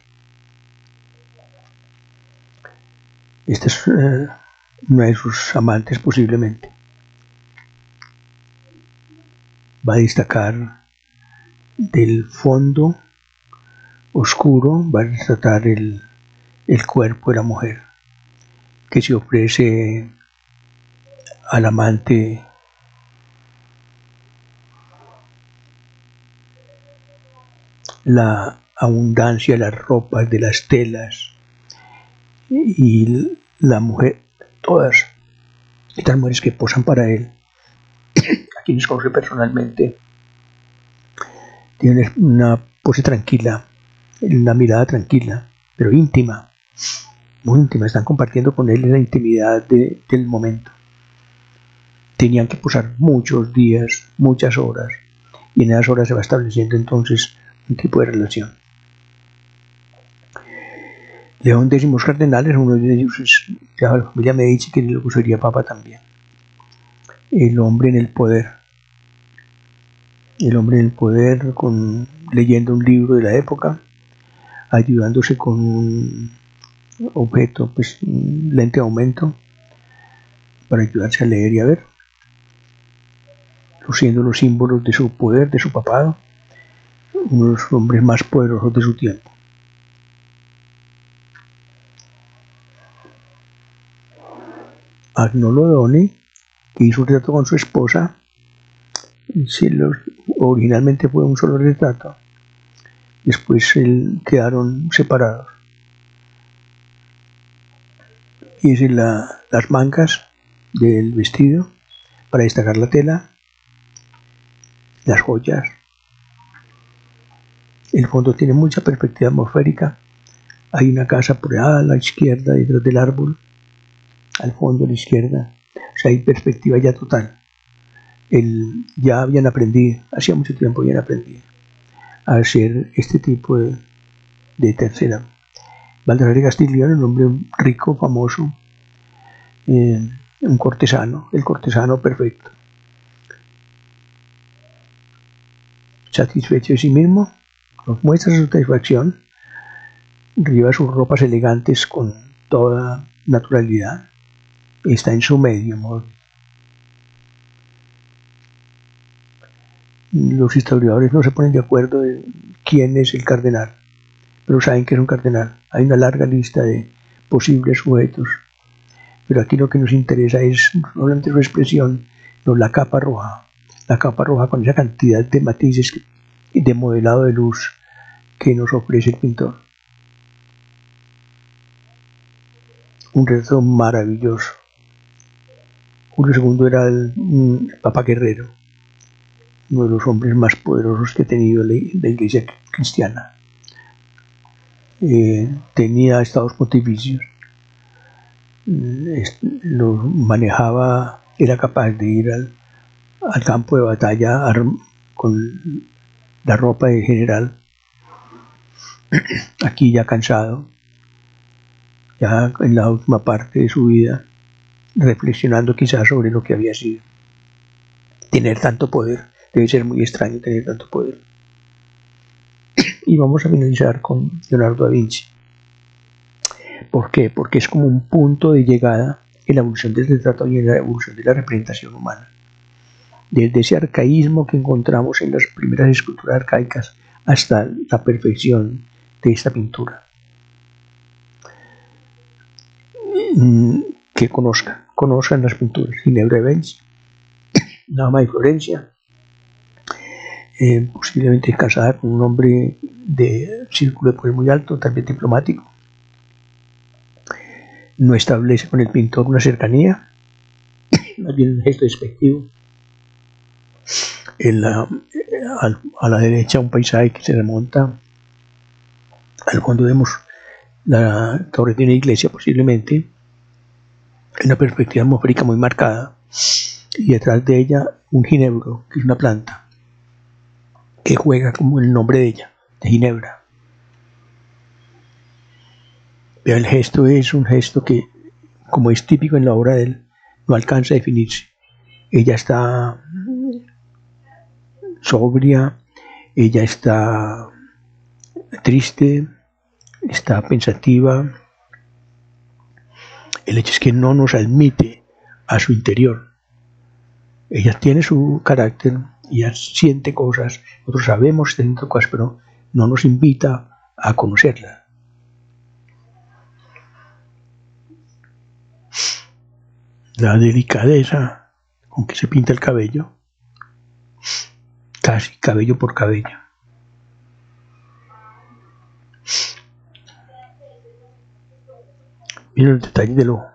Esta es una de sus amantes posiblemente. Va a destacar del fondo oscuro, va a retratar el cuerpo de la mujer que se ofrece al amante la abundancia de las ropas, de las telas y la mujer, todas estas mujeres que posan para él, a quienes conoce personalmente, tienen una pose tranquila, una mirada tranquila, pero íntima, muy íntima, están compartiendo con él la intimidad del momento. Tenían que posar muchos días, muchas horas, y en esas horas se va estableciendo entonces un tipo de relación. León X Cardenales, uno de ellos es de la familia Medici, que luego sería papa también. El hombre en el poder. El hombre en el poder, leyendo un libro de la época, ayudándose con un objeto, pues un lente de aumento, para ayudarse a leer y a ver, siendo los símbolos de su poder, de su papado, uno de los hombres más poderosos de su tiempo. Agnolo Doni, que hizo un retrato con su esposa, originalmente fue un solo retrato, después quedaron separados. Hice las mangas del vestido para destacar la tela, las joyas. El fondo tiene mucha perspectiva atmosférica. Hay una casa por allá a la izquierda, detrás del árbol, al fondo a la izquierda. O sea, hay perspectiva ya total. Ya habían aprendido, hacía mucho tiempo habían aprendido a hacer este tipo de tercera. Baldassare Castiglione, un hombre rico, famoso, un cortesano, el cortesano perfecto. Satisfecho de sí mismo, nos muestra su satisfacción, lleva sus ropas elegantes con toda naturalidad, está en su medio, ¿no? Los historiadores no se ponen de acuerdo de quién es el cardenal, pero saben que es un cardenal. Hay una larga lista de posibles sujetos, pero aquí lo que nos interesa es no solamente su expresión, no la capa roja con esa cantidad de matices de modelado de luz que nos ofrece el pintor. Un retrato maravilloso. Julio II era el Papa Guerrero, uno de los hombres más poderosos que ha tenido la Iglesia cristiana. Tenía estados pontificios, lo manejaba, era capaz de ir al campo de batalla con la ropa de general, aquí ya cansado, ya en la última parte de su vida, reflexionando quizás sobre lo que había sido. Tener tanto poder, debe ser muy extraño tener tanto poder. Y vamos a finalizar con Leonardo da Vinci. ¿Por qué? Porque es como un punto de llegada en la evolución del retrato y en la evolución de la representación humana. Desde ese arcaísmo que encontramos en las primeras esculturas arcaicas hasta la perfección de esta pintura. Que conozcan las pinturas. Ginebra de Benz, Dama de Florencia, posiblemente casada con un hombre de círculo de poder muy alto, también diplomático. No establece con el pintor una cercanía, más bien un gesto despectivo. A la derecha un paisaje que se remonta, al fondo vemos la torre de una iglesia posiblemente, una perspectiva atmosférica muy marcada, y detrás de ella un ginebro, que es una planta que juega como el nombre de ella, de Ginebra. Pero el gesto es un gesto que, como es típico en la obra de él, no alcanza a definirse. Ella está sobria, ella está triste, está pensativa. El hecho es que no nos admite a su interior. Ella tiene su carácter, ella siente cosas, nosotros sabemos que siente cosas, pero no nos invita a conocerla. La delicadeza con que se pinta el cabello, casi cabello por cabello. Miren los detalles del ojo.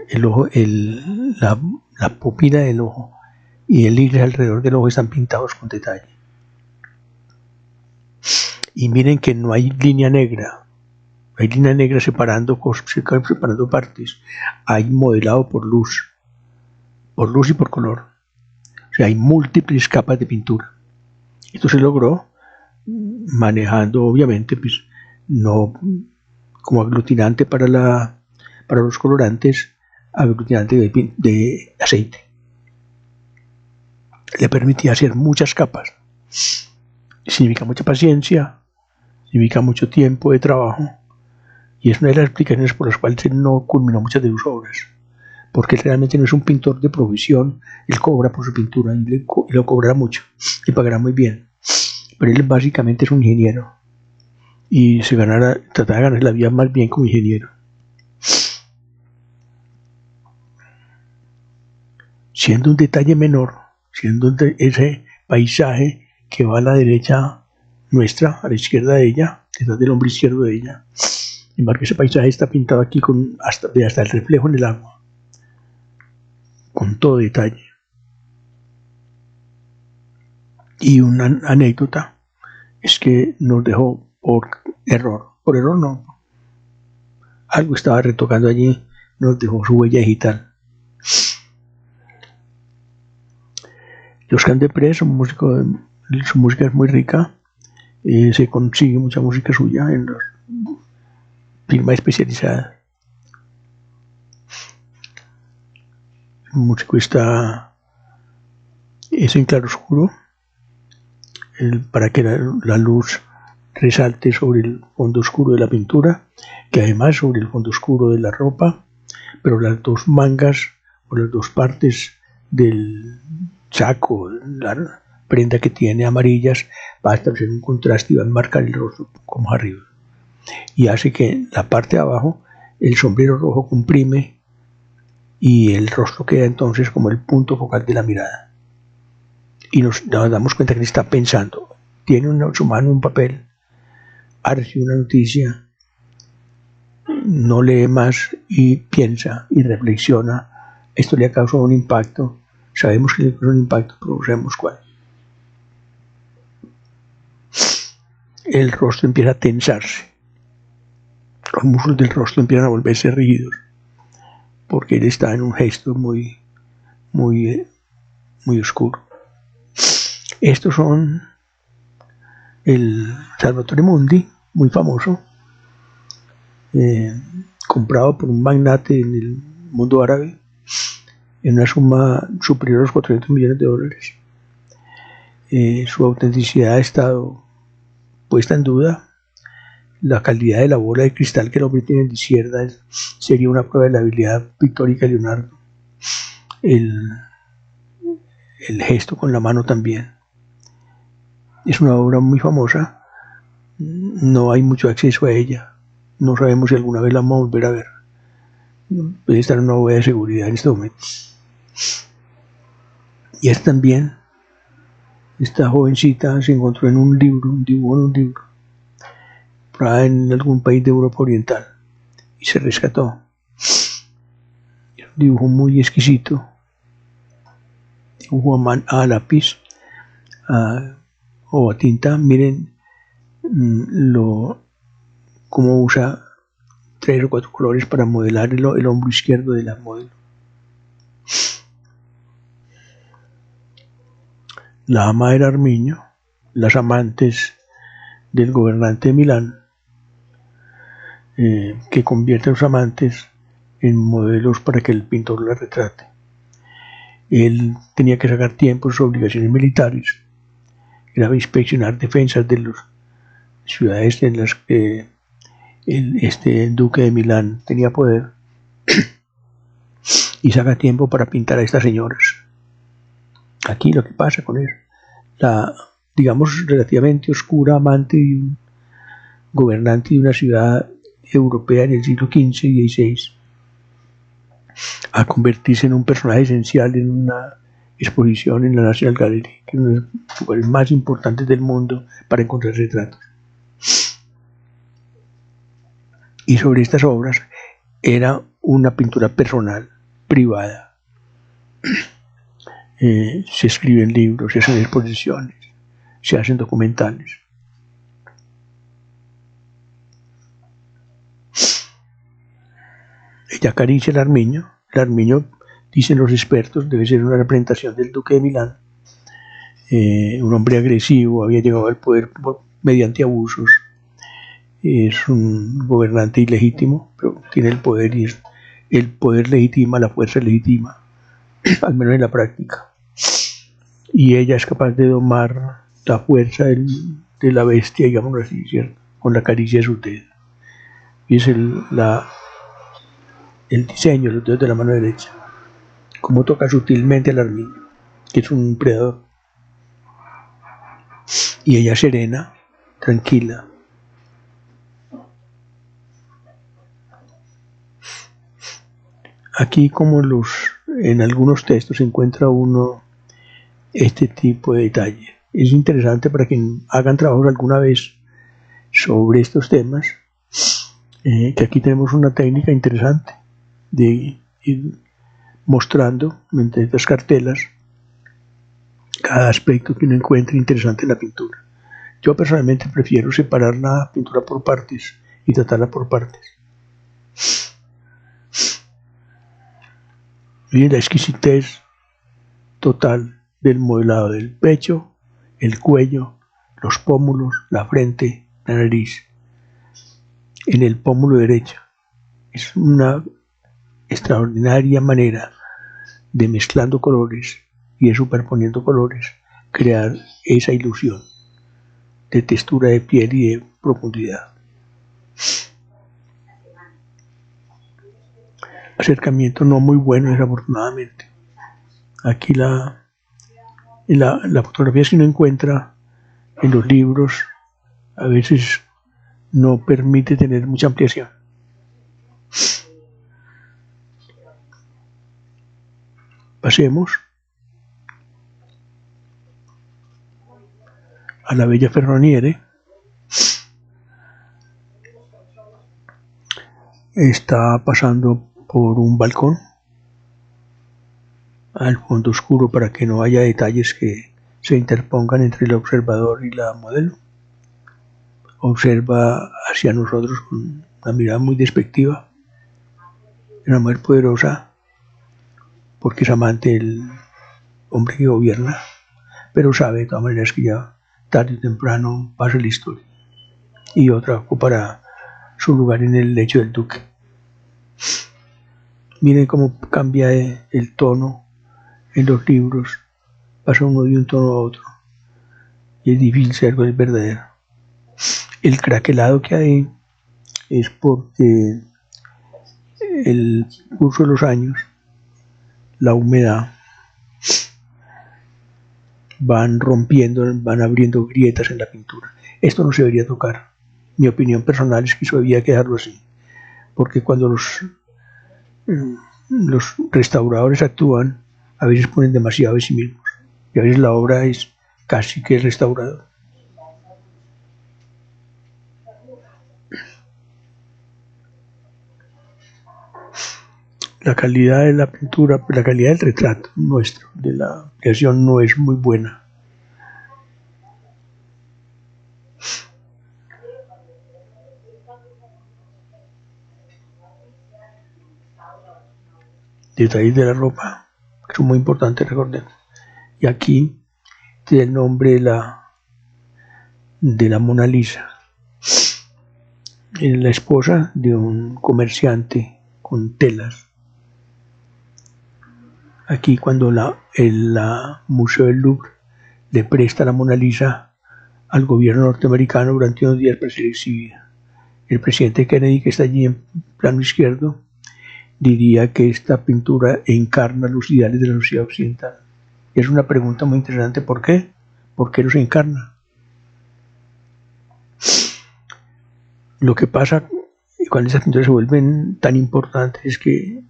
El ojo, la pupila del ojo y el iris alrededor del ojo están pintados con detalle. Y miren que no hay línea negra. Hay línea negra separando partes. Hay modelado por luz y por color. O sea, hay múltiples capas de pintura. Esto se logró manejando, obviamente, pues, no como aglutinante para los colorantes, aglutinante de aceite. Le permitía hacer muchas capas. Significa mucha paciencia, significa mucho tiempo de trabajo, y es una de las explicaciones por las cuales él no culminó muchas de sus obras, porque él realmente no es un pintor de profesión. Él cobra por su pintura y lo cobrará mucho y pagará muy bien, pero él básicamente es un ingeniero y tratará de ganar la vida más bien como ingeniero. Siendo un detalle menor, siendo ese paisaje que va a la derecha nuestra, a la izquierda de ella, detrás del hombro izquierdo de ella, sin embargo ese paisaje está pintado aquí hasta el reflejo en el agua, con todo detalle. Y una anécdota es que nos dejó por error no, algo estaba retocando allí, nos dejó su huella digital. Josquin des Prez, su música es muy rica, se consigue mucha música suya en las firmas especializadas. El músico es en claroscuro, para que la luz resalte sobre el fondo oscuro de la pintura, que además sobre el fondo oscuro de la ropa, pero las dos mangas o las dos partes del saco, la prenda que tiene amarillas, va a establecer un contraste y va a enmarcar el rostro como arriba, y hace que la parte de abajo el sombrero rojo comprime y el rostro queda entonces como el punto focal de la mirada, y nos damos cuenta que él está pensando, tiene en su mano un papel, ha recibido una noticia, no lee más y piensa y reflexiona. Esto le ha causado un impacto, sabemos que le causó un impacto, pero no sabemos cuál. El rostro empieza a tensarse, los músculos del rostro empiezan a volverse rígidos, porque él está en un gesto muy oscuro. Estos son el Salvatore Mundi, muy famoso, comprado por un magnate en el mundo árabe en una suma superior a los $400 millones. Su autenticidad ha estado puesta en duda. La calidad de la bola de cristal que el hombre tiene en la izquierda sería una prueba de la habilidad pictórica de Leonardo. El gesto con la mano también. Es una obra muy famosa, no hay mucho acceso a ella, no sabemos si alguna vez la vamos a volver a ver. Puede estar en una bóveda de seguridad en este momento. Y es también, esta jovencita se encontró en un dibujo en un libro, en algún país de Europa Oriental, y se rescató. Es un dibujo muy exquisito, dibujo a lápiz o a tinta. Miren cómo usa 3 o 4 colores para modelar el hombro izquierdo de la modelo. La ama era Arminio, las amantes del gobernante de Milán, que convierte a los amantes en modelos para que el pintor la retrate. Él tenía que sacar tiempo de sus obligaciones militares, era inspeccionar defensas de las ciudades en las que este duque de Milán tenía poder, y saca tiempo para pintar a estas señoras. Aquí lo que pasa con él, la, digamos, relativamente oscura amante de un gobernante de una ciudad europea en el siglo XV y XVI, a convertirse en un personaje esencial en una exposición en la National Gallery, que es uno de los lugares más importantes del mundo para encontrar retratos. Y sobre estas obras era una pintura personal, privada. Se escriben libros, se hacen exposiciones, se hacen documentales. Ella acaricia el armiño. El armiño, dicen los expertos, debe ser una representación del duque de Milán. Un hombre agresivo, había llegado al poder mediante abusos. Es un gobernante ilegítimo, pero tiene el poder y el poder legitima, la fuerza legitima, al menos en la práctica. Y ella es capaz de domar la fuerza de la bestia, digamos así, ¿cierto? Con la caricia de su dedo. Y es el diseño de los dedos de la mano derecha. Cómo toca sutilmente al armiño, que es un predador. Y ella serena, tranquila. Aquí, como en algunos textos, encuentra uno este tipo de detalle. Es interesante para quien hagan trabajos alguna vez sobre estos temas, que aquí tenemos una técnica interesante de ir mostrando entre estas cartelas cada aspecto que uno encuentre interesante en la pintura. Yo personalmente prefiero separar la pintura por partes y tratarla por partes. Miren la exquisitez total del modelado del pecho, el cuello, los pómulos, la frente, la nariz. En el pómulo derecho es una extraordinaria manera de, mezclando colores y de superponiendo colores, crear esa ilusión de textura de piel y de profundidad. Acercamiento no muy bueno, desafortunadamente. Aquí la fotografía, si uno encuentra en los libros, a veces no permite tener mucha ampliación. Pasemos a la bella Ferroniere. Está pasando por un balcón al fondo oscuro para que no haya detalles que se interpongan entre el observador y la modelo. Observa hacia nosotros con una mirada muy despectiva. Una mujer poderosa porque es amante del hombre que gobierna, pero sabe de todas maneras que ya tarde o temprano pasa la historia y otra ocupará su lugar en el lecho del duque. Miren cómo cambia el tono en los libros, pasa uno de un tono a otro y es difícil saber cuál es verdadero. El craquelado que hay es porque el curso de los años, la humedad, van rompiendo, van abriendo grietas en la pintura. Esto no se debería tocar. Mi opinión personal es que eso debía quedarlo así, porque cuando los restauradores actúan, a veces ponen demasiado de sí mismos, y a veces la obra es casi que el restaurador. La calidad de la pintura, la calidad del retrato nuestro, de la creación, no es muy buena. Detalles de la ropa, que son muy importantes, recordemos. Y aquí tiene el nombre de la Mona Lisa. Es la esposa de un comerciante con telas. Aquí cuando el Museo del Louvre le presta la Mona Lisa al gobierno norteamericano durante unos días para ser exhibida. El presidente Kennedy, que está allí en plano izquierdo, diría que esta pintura encarna los ideales de la sociedad occidental. Y es una pregunta muy interesante, ¿por qué? ¿Por qué los encarna? Lo que pasa cuando esas pinturas se vuelven tan importantes es que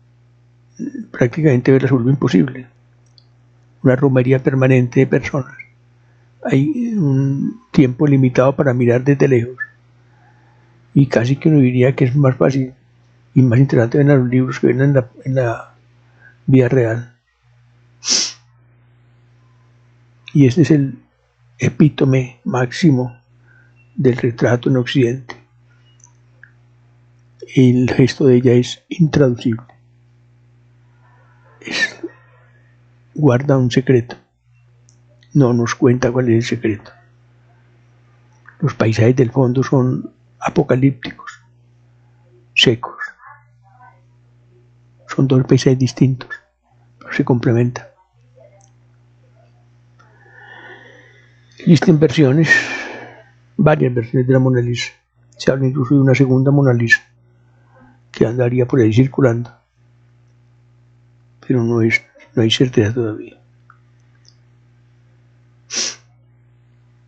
prácticamente verlas se vuelve imposible. Una romería permanente de personas. Hay un tiempo limitado para mirar desde lejos. Y casi que uno diría que es más fácil y más interesante ver los libros que ven en la vida real. Y este es el epítome máximo del retrato en Occidente. El gesto de ella es intraducible. Guarda un secreto. No nos cuenta cuál es el secreto. Los paisajes del fondo son apocalípticos, secos. Son dos paisajes distintos, pero se complementan. Existen versiones, varias versiones de la Mona Lisa. Se habla incluso de una segunda Mona Lisa que andaría por ahí circulando, pero no hay certeza todavía.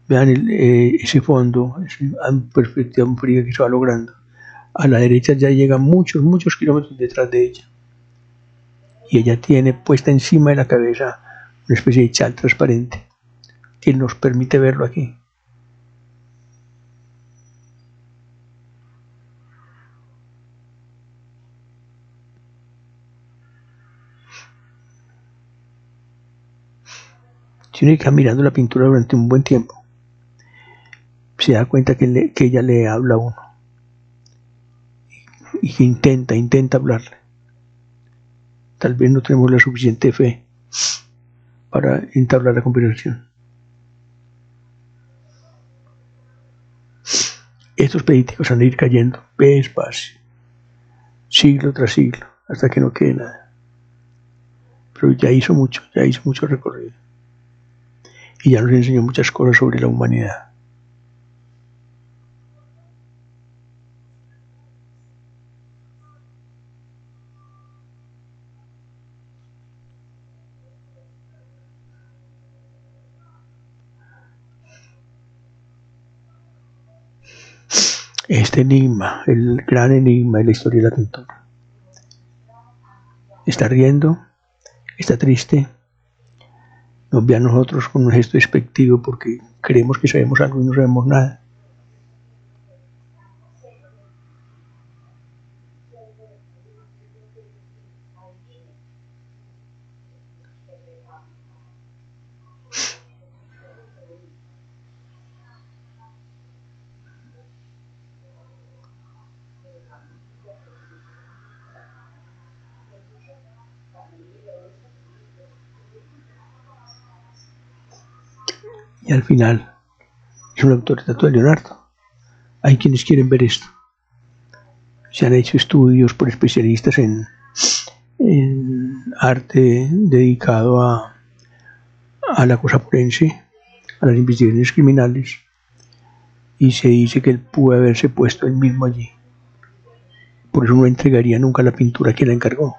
Vean ese fondo, esa perspectiva fría que se va logrando. A la derecha ya llegan muchos kilómetros detrás de ella. Y ella tiene puesta encima de la cabeza una especie de chal transparente que nos permite verlo aquí. Si uno queda mirando la pintura durante un buen tiempo, se da cuenta que ella le habla a uno y que intenta hablarle. Tal vez no tenemos la suficiente fe para entablar la conversación. Estos pedíticos van a ir cayendo despacio, siglo tras siglo, hasta que no quede nada. Pero ya hizo mucho recorrido. Y ya nos enseñó muchas cosas sobre la humanidad. Este enigma, el gran enigma de la historia de la pintura. Está riendo, está triste, nos ve a nosotros con un gesto despectivo porque creemos que sabemos algo y no sabemos nada. Y al final es un autorretrato de Leonardo. Hay quienes quieren ver esto. Se han hecho estudios por especialistas en arte dedicado a la cosa forense, a las investigaciones criminales, y se dice que él pudo haberse puesto él mismo allí. Por eso no entregaría nunca la pintura que le encargó,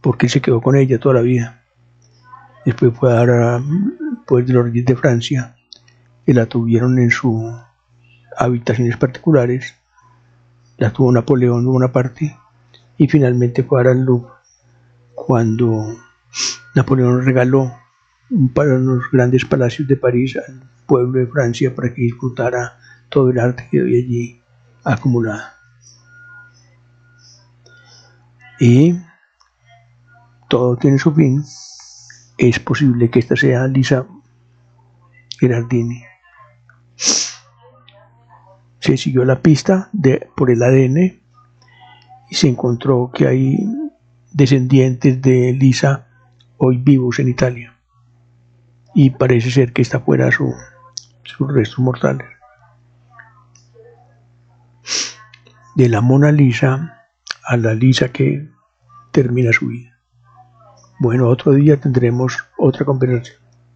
porque él se quedó con ella toda la vida. Después fue a dar a de los reyes de Francia, que la tuvieron en sus habitaciones particulares, la tuvo Napoleón Bonaparte, y finalmente fue a dar al Louvre cuando Napoleón regaló para los grandes palacios de París al pueblo de Francia para que disfrutara todo el arte que había allí acumulado. Y todo tiene su fin. Es posible que esta sea Lisa Gherardini. Se siguió la pista por el ADN y se encontró que hay descendientes de Lisa hoy vivos en Italia. Y parece ser que esta fuera sus restos mortales. De la Mona Lisa a la Lisa que termina su vida. Bueno, otro día tendremos otra conversación.